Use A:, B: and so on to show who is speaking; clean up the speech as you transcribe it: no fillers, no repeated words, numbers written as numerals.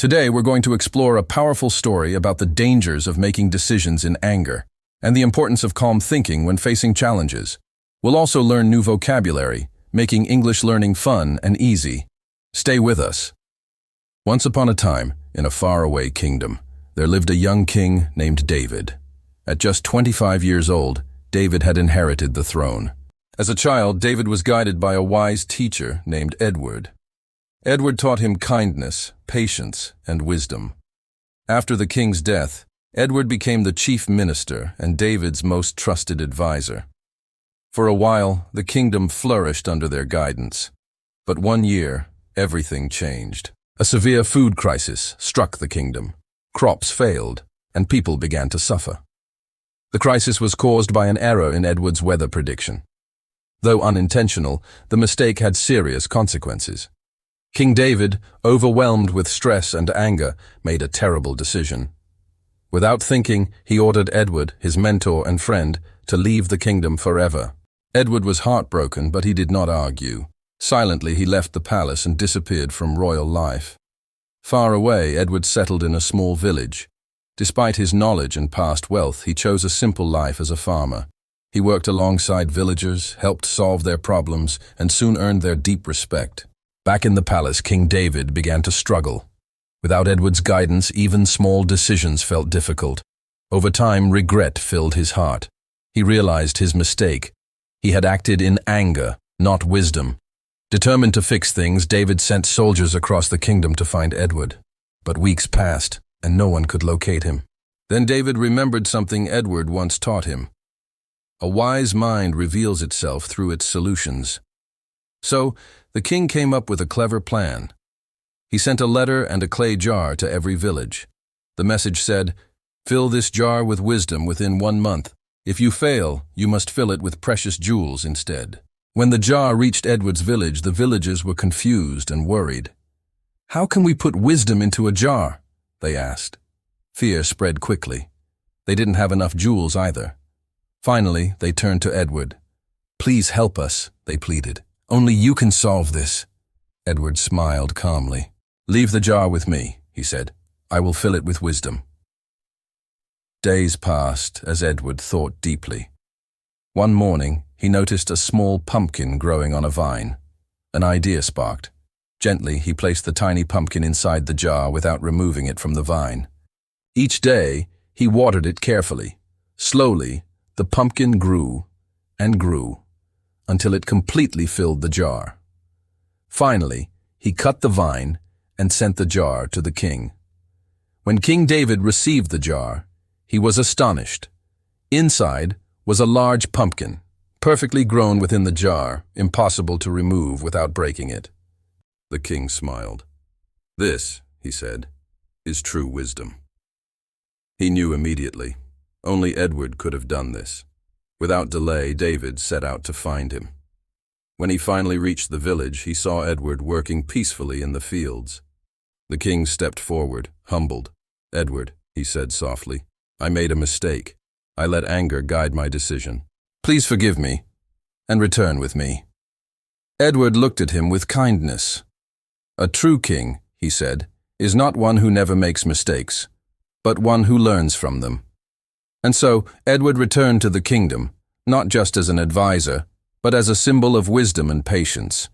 A: Today, we're going to explore a powerful story about the dangers of making decisions in anger and the importance of calm thinking when facing challenges. We'll also learn new vocabulary, making English learning fun and easy. Stay with us. Once upon a time, in a faraway kingdom, there lived a young king named David. At just 25 years old, David had inherited the throne. As a child, David was guided by a wise teacher named Edward. Edward taught him kindness, patience, and wisdom. After the king's death, Edward became the chief minister and David's most trusted advisor. For a while, the kingdom flourished under their guidance. But one year, everything changed. A severe food crisis struck the kingdom. Crops failed, and people began to suffer. The crisis was caused by an error in Edward's weather prediction. Though unintentional, the mistake had serious consequences. King David, overwhelmed with stress and anger, made a terrible decision. Without thinking, he ordered Edward, his mentor and friend, to leave the kingdom forever. Edward was heartbroken, but he did not argue. Silently, he left the palace and disappeared from royal life. Far away, Edward settled in a small village. Despite his knowledge and past wealth, he chose a simple life as a farmer. He worked alongside villagers, helped solve their problems, and soon earned their deep respect. Back in the palace, King David began to struggle. Without Edward's guidance, even small decisions felt difficult. Over time, regret filled his heart. He realized his mistake. He had acted in anger, not wisdom. Determined to fix things, David sent soldiers across the kingdom to find Edward. But weeks passed, and no one could locate him. Then David remembered something Edward once taught him. A wise mind reveals itself through its solutions. So, the king came up with a clever plan. He sent a letter and a clay jar to every village. The message said, "Fill this jar with wisdom within 1 month. If you fail, you must fill it with precious jewels instead." When the jar reached Edward's village, the villagers were confused and worried. "How can we put wisdom into a jar?" they asked. Fear spread quickly. They didn't have enough jewels either. Finally, they turned to Edward. "Please help us," they pleaded. "Only you can solve this." Edward smiled calmly. "Leave the jar with me," he said. "I will fill it with wisdom." Days passed as Edward thought deeply. One morning, he noticed a small pumpkin growing on a vine. An idea sparked. Gently, he placed the tiny pumpkin inside the jar without removing it from the vine. Each day, he watered it carefully. Slowly, the pumpkin grew and grew until it completely filled the jar. Finally, he cut the vine and sent the jar to the king. When King David received the jar, he was astonished. Inside was a large pumpkin, perfectly grown within the jar, impossible to remove without breaking it. The king smiled. "This," he said, "is true wisdom." He knew immediately. Only Edward could have done this. Without delay, David set out to find him. When he finally reached the village, he saw Edward working peacefully in the fields. The king stepped forward, humbled. "Edward," he said softly, "I made a mistake. I let anger guide my decision. Please forgive me and return with me." Edward looked at him with kindness. "A true king," he said, "is not one who never makes mistakes, but one who learns from them." And so, Edward returned to the kingdom, not just as an advisor, but as a symbol of wisdom and patience.